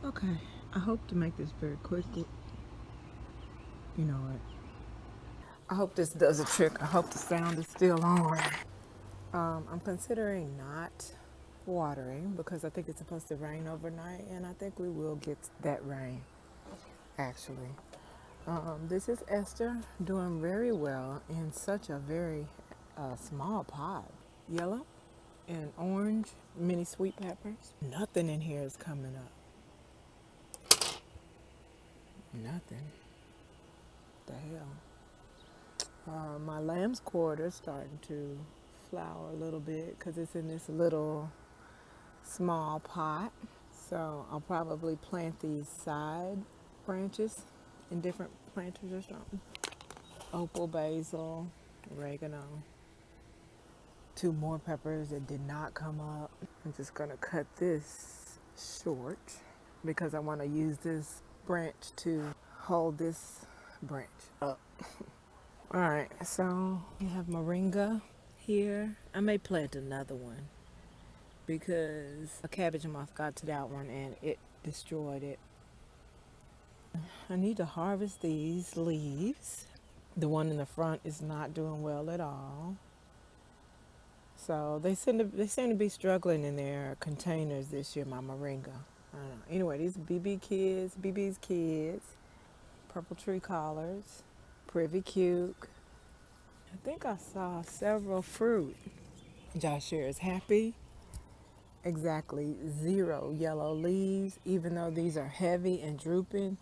Okay, I hope to make this very quick. You know what? I hope this does a trick. I hope the sound is still on. I'm considering not watering because I think it's supposed to rain overnight, and I think we will get that rain, actually. This is Esther doing very well in such a very small pot. Yellow and orange mini sweet peppers. Nothing in here is coming up. Nothing. The hell. My lamb's quarter is starting to flower a little bit because it's in this little small pot. So I'll probably plant these side branches in different planters or something. Opal, basil, oregano. 2 more peppers that did not come up. I'm just gonna cut this short because I want to use this branch to hold this branch up. All right, so we have moringa here. I may plant another one because a cabbage moth got to that one and it destroyed it. I need to harvest these leaves. The one in the front is not doing well at all. So they seem to be struggling in their containers this year, my moringa. I don't know. Anyway, these BB's kids, purple tree collards, privy cuke. I think I saw several fruit. Joshua is happy. Exactly 0 yellow leaves, even though these are heavy and drooping.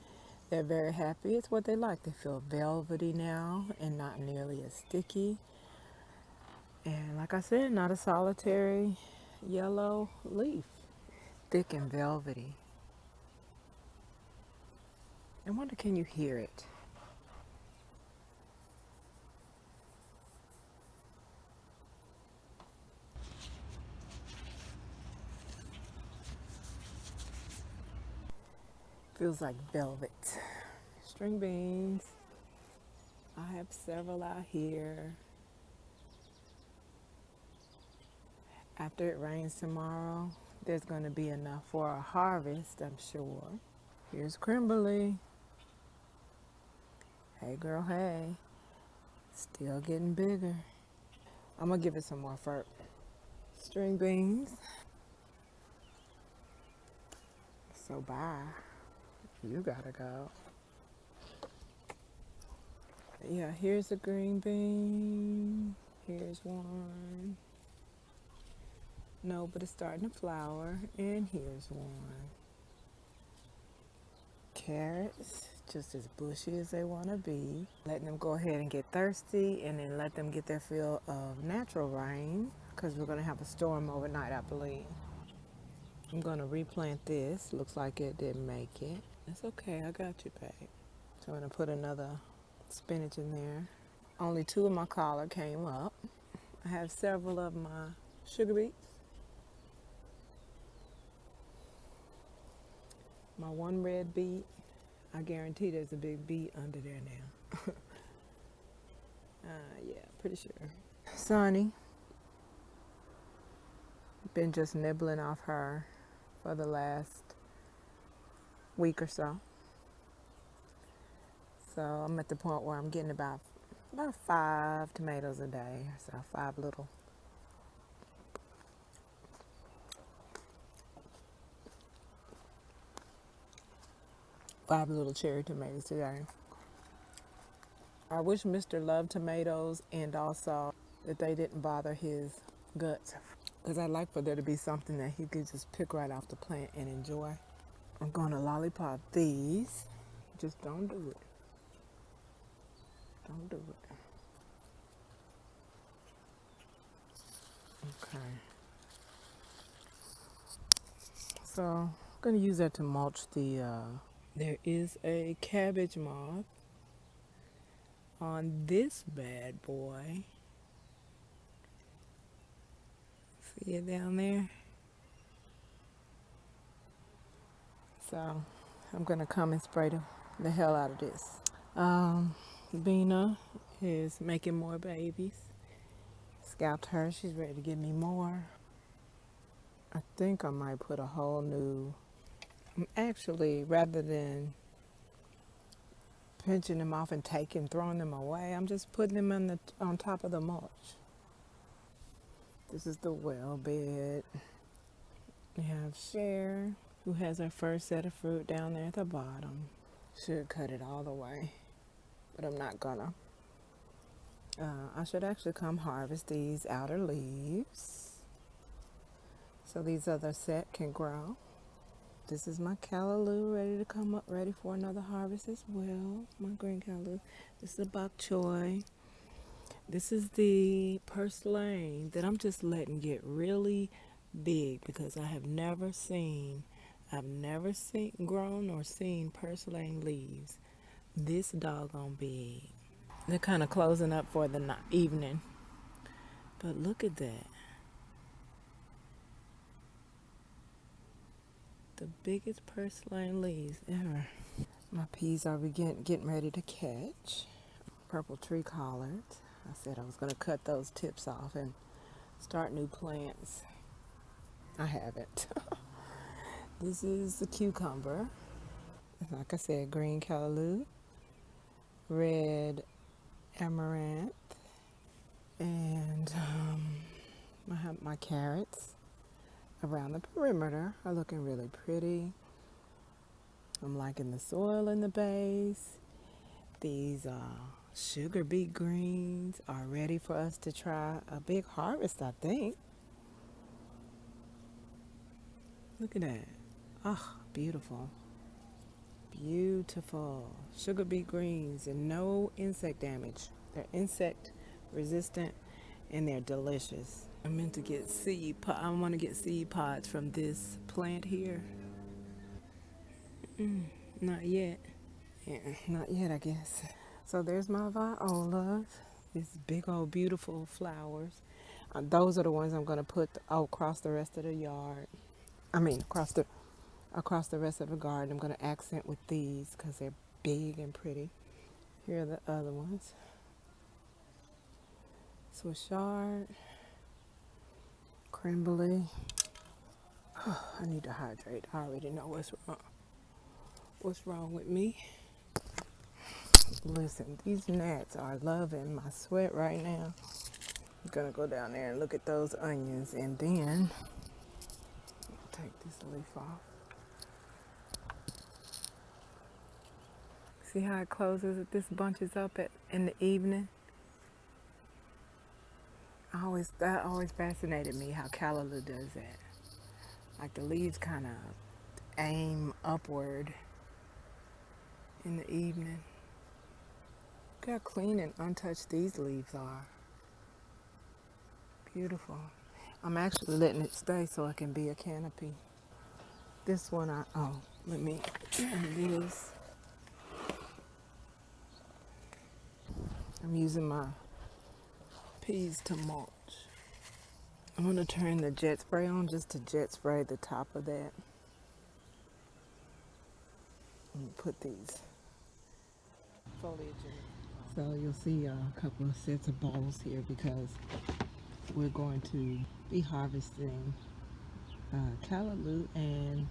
They're very happy. It's what they like. They feel velvety now and not nearly as sticky. And like I said, not a solitary yellow leaf. Thick and velvety. I wonder, can you hear it? Feels like velvet. String beans. I have several out here. After it rains tomorrow, there's going to be enough for a harvest, I'm sure. Here's Kimberly. Hey girl, hey. Still getting bigger. I'm going to give it some more fur. String beans. So bye. You gotta go. Yeah, here's a green bean. Here's one. No, but it's starting to flower. And here's one. Carrots, just as bushy as they want to be. Letting them go ahead and get thirsty and then let them get their fill of natural rain because we're going to have a storm overnight, I believe. I'm going to replant this. Looks like it didn't make it. It's okay, I got you, babe. So I'm going to put another spinach in there. Only 2 of my collard came up. I have several of my sugar beets. My 1 red beet. I guarantee there's a big beet under there now. Yeah, pretty sure. Sunny. Been just nibbling off her for the last week or so. So I'm at the point where I'm getting about 5 tomatoes a day. So 5 little. Five little cherry tomatoes today. I wish Mr. loved tomatoes and also that they didn't bother his guts. Because I'd like for there to be something that he could just pick right off the plant and enjoy. I'm going to lollipop these. Just don't do it. Don't do it. Okay. So I'm going to use that to mulch the, there is a cabbage moth on this bad boy. See it down there? So I'm going to come and spray the hell out of this. Bina is making more babies. Scalped her. She's ready to give me more. I think I might put a whole new Actually, rather than pinching them off and throwing them away, I'm just putting them on top of the mulch. This is the well bed. We have Cher, who has her first set of fruit down there at the bottom. Should cut it all the way, but I'm not gonna. I should actually come harvest these outer leaves so these other set can grow. This is my callaloo ready to come up, ready for another harvest as well. My green callaloo. This is a bok choy. This is the purslane that I'm just letting get really big because I've never seen grown or seen purslane leaves this doggone big. They're kind of closing up for the evening. But look at that. The biggest purslane leaves ever. My peas are getting ready to catch. Purple tree collards. I said I was going to cut those tips off and start new plants. I haven't. This is the cucumber. Like I said, green callaloo, red amaranth, and my carrots around the perimeter are looking really pretty. I'm liking the soil in the base. These sugar beet greens are ready for us to try a big harvest, I think. Look at that. Oh, beautiful. Beautiful. Sugar beet greens and no insect damage. They're insect resistant and they're delicious. I meant to get I want to get seed pods from this plant here. Not yet. Yeah, not yet, I guess. So there's my violas. These big old beautiful flowers. Those are the ones I'm going to put across the rest of the yard. I mean, across the rest of the garden. I'm going to accent with these because they're big and pretty. Here are the other ones. So chard, crumbly. Oh, I need to hydrate. I already know what's wrong with me. Listen, these gnats are loving my sweat right now. I'm gonna go down there and look at those onions and then take this leaf off. See how it closes? This bunches up in the evening. That always fascinated me how callaloo does that. Like the leaves kind of aim upward in the evening. Look how clean and untouched these leaves are. Beautiful. I'm actually letting it stay so it can be a canopy. This one let me do this. I'm using my peas to mulch. I'm going to turn the jet spray on just to jet spray the top of that. And put these foliage in. So you'll see a couple of sets of bowls here because we're going to be harvesting callaloo and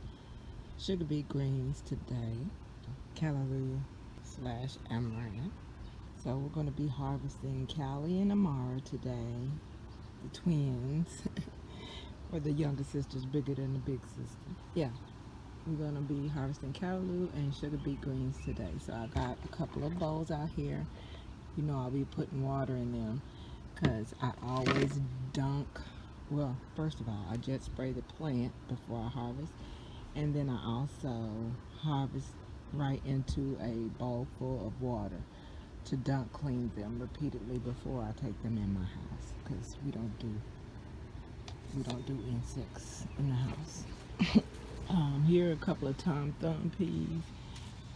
sugar beet greens today. Callaloo / amaranth. So we're going to be harvesting Callie and Amara today, the twins, or the younger sister's bigger than the big sister. Yeah, we're going to be harvesting callaloo and sugar beet greens today. So I got a couple of bowls out here. You know I'll be putting water in them because I always dunk. Well, first of all, I jet spray the plant before I harvest, and then I also harvest right into a bowl full of water to dunk clean them repeatedly before I take them in my house because we don't do insects in the house. Here are a couple of Tom Thumb peas.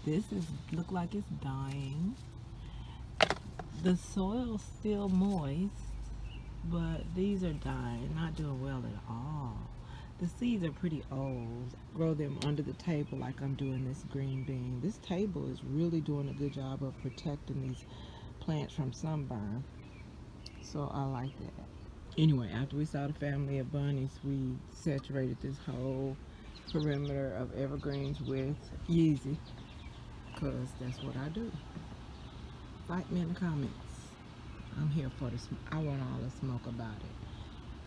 This look like it's dying. The soil's still moist, but these are dying, not doing well at all. The seeds are pretty old. Grow them under the table like I'm doing this green bean. This table is really doing a good job of protecting these plants from sunburn. So I like that. Anyway, after we saw the family of bunnies, we saturated this whole perimeter of evergreens with Yeezy, because that's what I do. Fight me in the comments. I'm here for the I want all the smoke about it.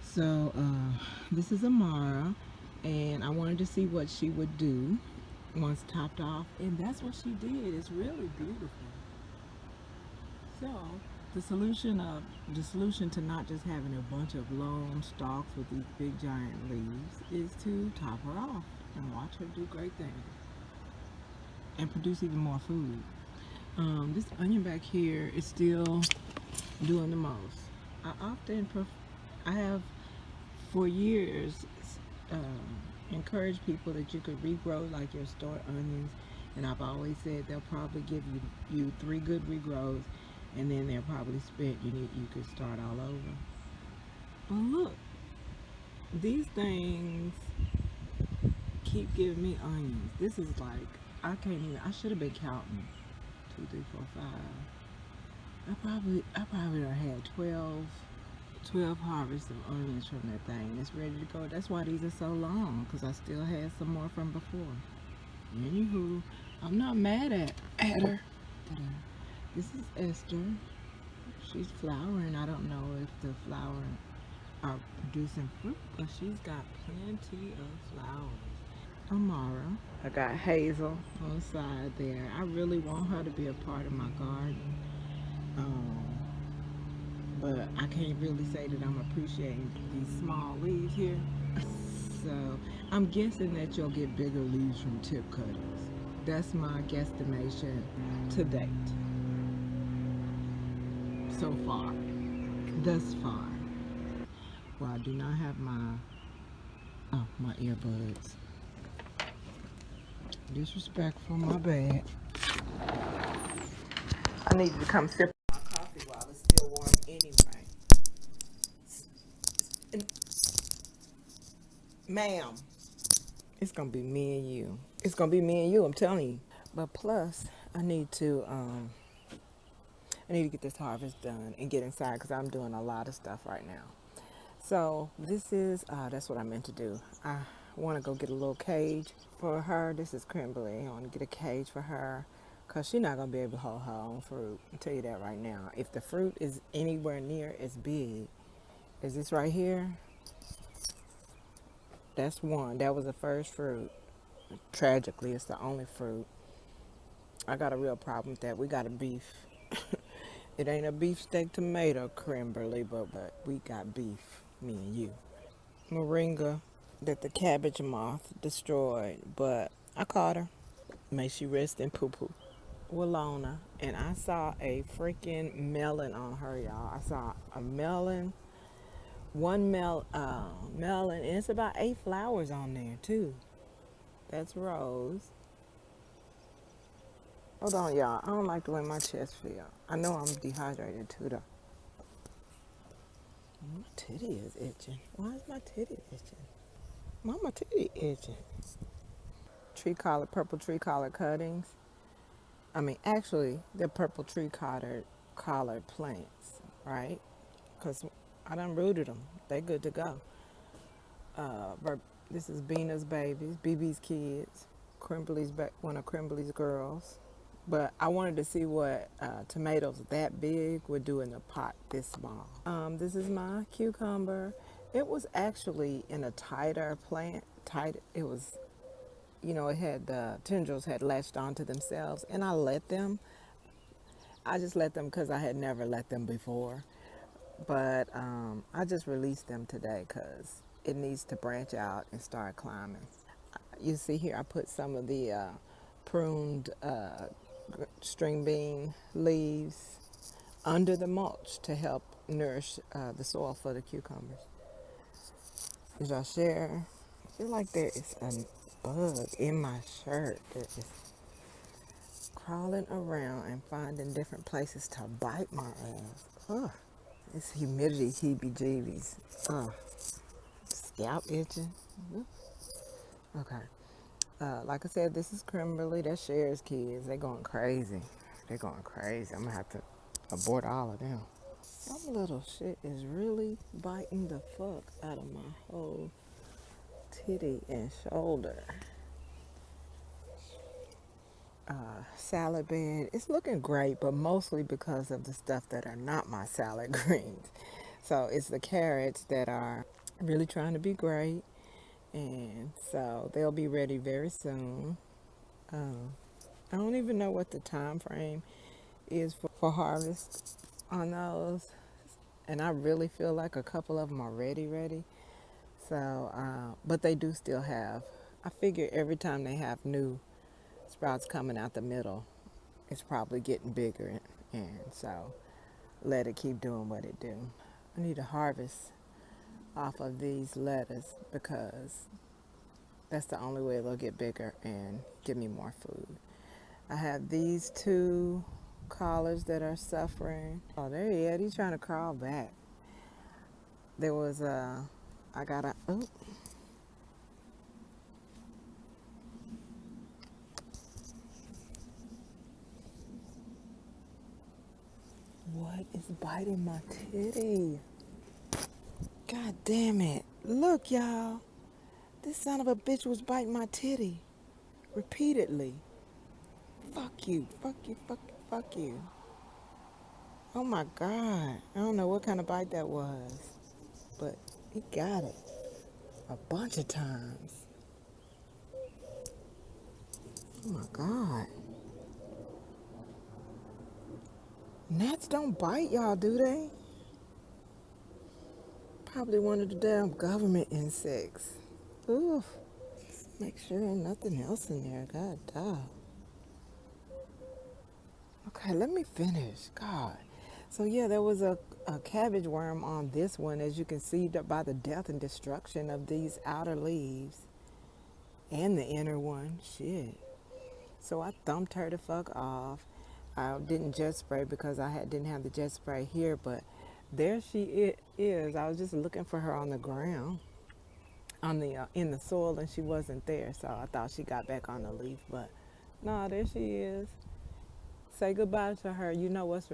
So this is Amara, and I wanted to see what she would do once topped off, and that's what she did. It's really beautiful. So the solution to not just having a bunch of long stalks with these big giant leaves is to top her off and watch her do great things and produce even more food. This onion back here is still doing the most. I have for years encouraged people that you could regrow like your store onions, and I've always said they'll probably give you 3 good regrows, and then they're probably spent. You could start all over. But look, these things keep giving me onions. This is like, I should have been counting. 2, 3, 4, 5. I probably done had 12 harvests of onions from that thing. It's ready to go. That's why these are so long, because I still had some more from before. Anywho, I'm not mad at her. This is Esther. She's flowering. I don't know if the flowers are producing fruit, but she's got plenty of flowers. Amara. I got Hazel on the side there. I really want her to be a part of my garden. But I can't really say that I'm appreciating these small leaves here. So I'm guessing that you'll get bigger leaves from tip cuttings. That's my guesstimation to date. So far. Thus far. Well, I do not have my earbuds. Disrespectful, my bad. I need to come sip my coffee while it's still warm anyway. Ma'am, it's gonna be me and you. It's gonna be me and you, I'm telling you. But plus, I need to get this harvest done and get inside, because I'm doing a lot of stuff right now. So this is, that's what I meant to do. I want to go get a little cage for her. This is Kimberly. I want to get a cage for her, because she's not going to be able to hold her own fruit. I'll tell you that right now. If the fruit is anywhere near as big as this right here, that's one. That was the first fruit. Tragically, it's the only fruit. I got a real problem with that. We got a beef. It ain't a beefsteak tomato, Kimberly, but we got beef, me and you. Moringa that the cabbage moth destroyed, but I caught her. May she rest in poo-poo. Walona, and I saw a freaking melon on her, y'all. I saw a melon, melon, and it's about 8 flowers on there, too. That's Rose. Hold on, y'all. I don't like the way my chest feels. I know I'm dehydrated, too, though. My titty is itching. Why is my titty itching? Why my titty itching? Purple tree collard cuttings. I mean, actually, they're purple tree collard plants, right? Because I done rooted them. They good to go. This is Bina's babies, BB's kids, one of Kimberly's girls. But I wanted to see what tomatoes that big would do in a pot this small. This is my cucumber. It was actually in a tighter plant. It was, it had the tendrils had latched onto themselves, and I just let them because I had never let them before. But I just released them today because it needs to branch out and start climbing. You see here, I put some of the pruned string bean leaves under the mulch to help nourish the soil for the cucumbers. As I share, I feel like there is a bug in my shirt that is crawling around and finding different places to bite my ass. Ugh. It's humidity heebie-jeebies. Ugh. Scalp itching. Okay. Like I said, this is Kimberly. That's Cher's kids. They're going crazy. I'm going to have to abort all of them. Some little shit is really biting the fuck out of my whole titty and shoulder salad bed. It's looking great, but mostly because of the stuff that are not my salad greens. So it's the carrots that are really trying to be great, and so they'll be ready very soon. I don't even know what the time frame is for harvest on those, and I really feel like a couple of them are ready. So, but they do still have. I figure every time they have new sprouts coming out the middle, it's probably getting bigger, and so let it keep doing what it do. I need to harvest off of these lettuce because that's the only way they'll get bigger and give me more food. I have these two collards that are suffering. Oh, there he is. He's trying to crawl back. There was I got a, oh. What is biting my titty? God damn it. Look, y'all. This son of a bitch was biting my titty repeatedly. Fuck you, fuck you, fuck you, fuck you. Oh my God. I don't know what kind of bite that was, but he got it a bunch of times. Oh my God. Gnats don't bite y'all, do they? Probably one of the damn government insects. Oof. Make sure ain't nothing else in there. God damn. Okay, let me finish. God. So yeah, there was a cabbage worm on this one, as you can see by the death and destruction of these outer leaves and the inner one. Shit. So I thumped her the fuck off. I didn't jet spray because didn't have the jet spray here, but there she is. I was just looking for her on the ground, on the in the soil, and she wasn't there. So I thought she got back on the leaf, but no, there she is. Say goodbye to her. You know what's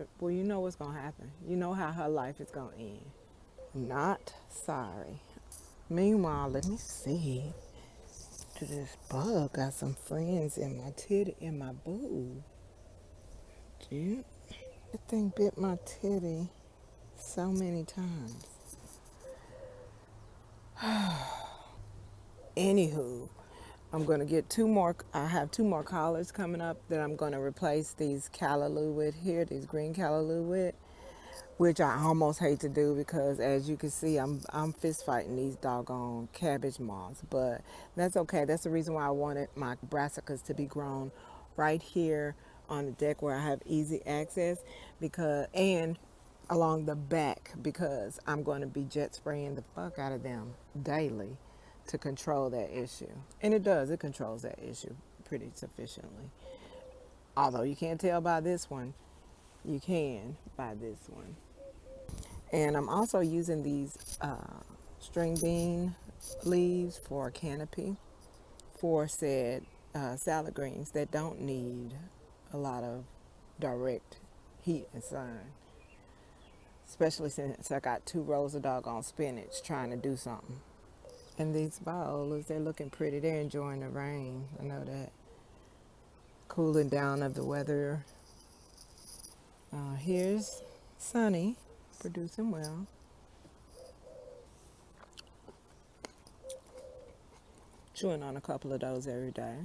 gonna happen. You know how her life is gonna end. Not sorry. Meanwhile, let me see. To this bug got some friends in my titty, in my boo. Dude, that thing bit my titty so many times. Anywho, I'm gonna get two more. I have two more collards coming up that I'm gonna replace these callaloo with here. These green callaloo with, which I almost hate to do because, as you can see, I'm fist fighting these doggone cabbage moths. But that's okay. That's the reason why I wanted my brassicas to be grown right here on the deck where I have easy access, and along the back, because I'm going to be jet spraying the fuck out of them daily to control that issue. And it controls that issue pretty sufficiently. Although you can't tell by this one, you can by this one. And I'm also using these string bean leaves for a canopy for said salad greens that don't need a lot of direct heat and sun. Especially since I got 2 rows of doggone spinach trying to do something. And these violas, they're looking pretty. They're enjoying the rain. I know that. Cooling down of the weather. Here's Sunny, producing well. Chewing on a couple of those every day.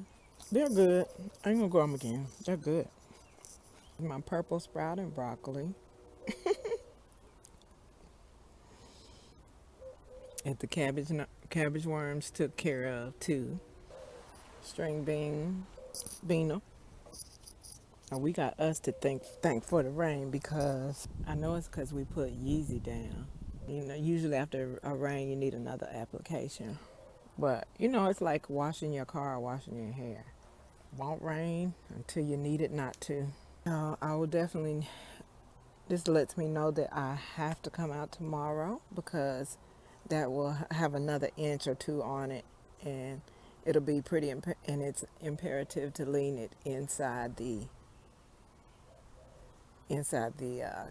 They're good. I ain't gonna grow them again. They're good. My purple sprout and broccoli. That the cabbage worms took care of too. String bean. And we got us to thank for the rain, because I know it's because we put Yeezy down. You know, usually after a rain you need another application. But you know, it's like washing your car or washing your hair. Won't rain until you need it not to. I will definitely, this lets me know that I have to come out tomorrow, because that will have another inch or two on it, and it'll be pretty, and it's imperative to lean it inside the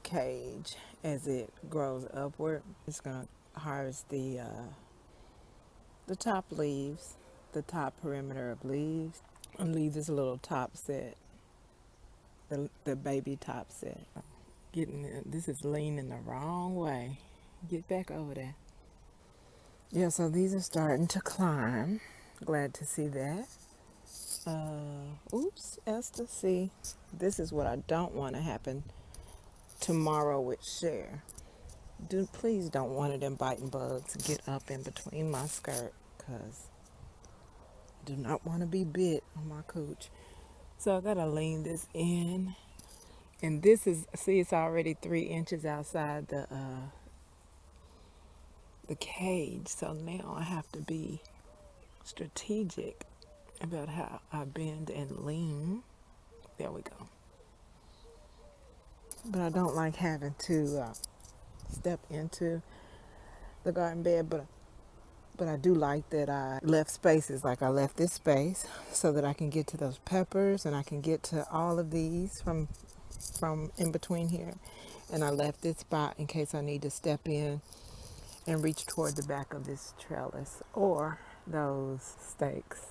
cage as it grows upward. It's gonna harvest the the top leaves, the top perimeter of leaves, and leave this little top set, the baby top set. This is leaning the wrong way. Get back over there. Yeah, so these are starting to climb. Glad to see that. Oops, Esther, see, this is what I don't want to happen tomorrow with Cher. Please don't one of them biting bugs get up in between my skirt, because I do not want to be bit on my cooch. So I gotta lean this in. And this is, see, it's already 3 inches outside the cage. So now I have to be strategic about how I bend and lean. There we go. But I don't like having to step into the garden bed, but I do like that I left spaces, like I left this space so that I can get to those peppers and I can get to all of these from in between here. And I left this spot in case I need to step in and reach toward the back of this trellis or those stakes.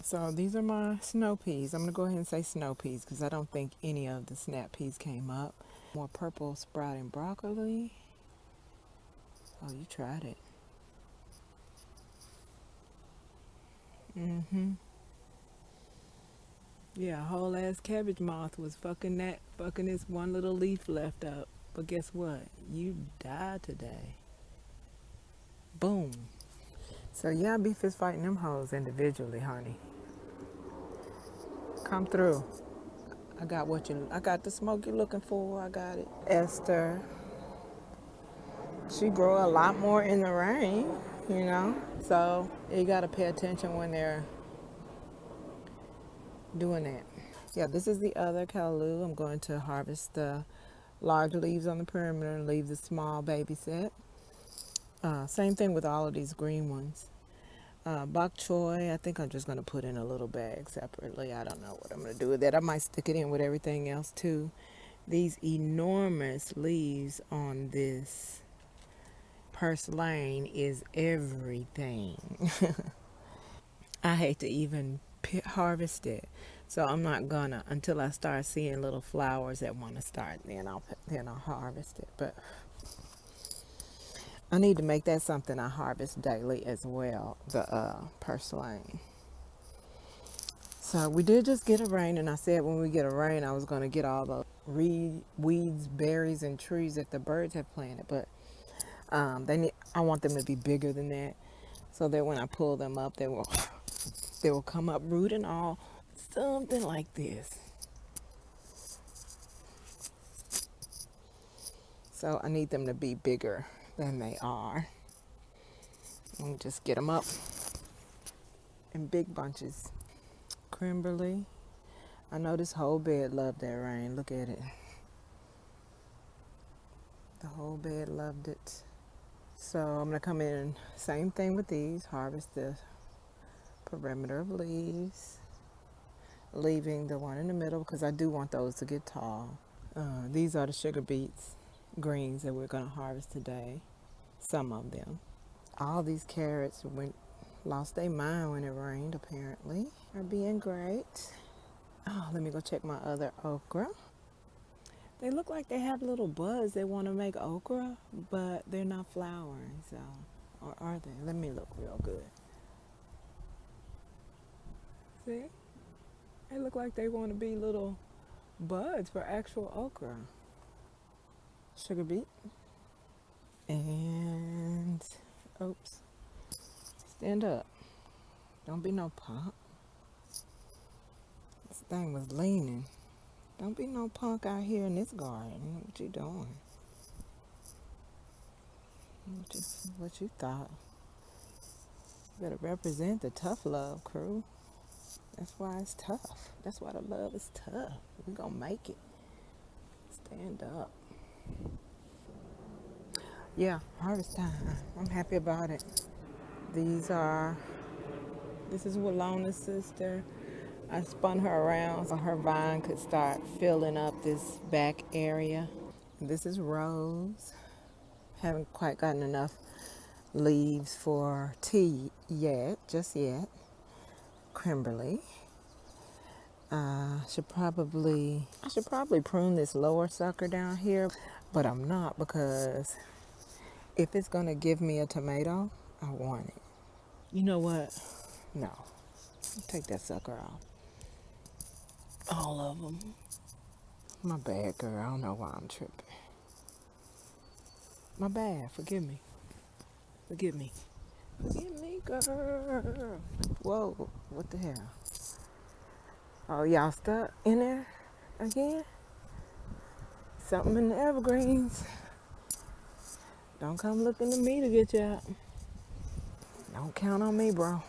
So these are my snow peas. I'm going to go ahead and say snow peas because I don't think any of the snap peas came up. More purple sprouting broccoli. Oh, you tried it. Mm-hmm. Yeah, a whole ass cabbage moth was fucking this one little leaf left up. But guess what? You died today. Boom. So yeah, I be fist fighting them hoes individually, honey. Come through. I got the smoke you're looking for. I got it. Esther. She grow a lot more in the rain, you know. So you gotta pay attention when they're doing that. Yeah, this is the other callaloo. I'm going to harvest the large leaves on the perimeter and leave the small baby set. Same thing with all of these green ones. Bok choy, I think I'm just going to put in a little bag separately. I don't know what I'm going to do with that. I might stick it in with everything else too. These enormous leaves on this purslane is everything. I hate to even harvest it. So I'm not gonna until I start seeing little flowers that want to start. Then I'll harvest it. But I need to make that something I harvest daily as well. The purslane. So we did just get a rain, and I said when we get a rain, I was gonna get all the weeds, berries, and trees that the birds have planted. But I want them to be bigger than that, so that when I pull them up, they will come up root and all, something like this. So I need them to be bigger than they are. And just get them up in big bunches. Kimberly. I know this whole bed loved that rain. Look at it. The whole bed loved it. So I'm going to come in, same thing with these, harvest the perimeter of leaves, leaving the one in the middle because I do want those to get tall. These are the sugar beets greens that we're going to harvest today. Some of them. All these carrots lost their mind when it rained, apparently. Are being great. Oh, let me go check my other okra. They look like they have little buds. They want to make okra, but they're not flowering. So, or are they? Let me look real good. See? They look like they want to be little buds for actual okra. Sugar beet. And, oops. Stand up. Don't be no punk. This thing was leaning. Don't be no punk out here in this garden. What you doing? What you thought? You better represent the tough love crew. That's why it's tough. That's why the love is tough. We're gonna make it. Stand up. Yeah, harvest time. I'm happy about it. This is Walona's sister. I spun her around so her vine could start filling up this back area. This is Rose. Haven't quite gotten enough leaves for tea yet, just yet. Kimberly. I should probably prune this lower sucker down here, but I'm not, because if it's gonna give me a tomato, I want it. You know what? No, take that sucker off. All of them. My bad, girl. I don't know why I'm tripping. My bad. Forgive me. Forgive me. Forgive me, girl. Whoa, what the hell? Oh, y'all stuck in there again? Something in the evergreens. Don't come looking to me to get you out. Don't count on me, bro.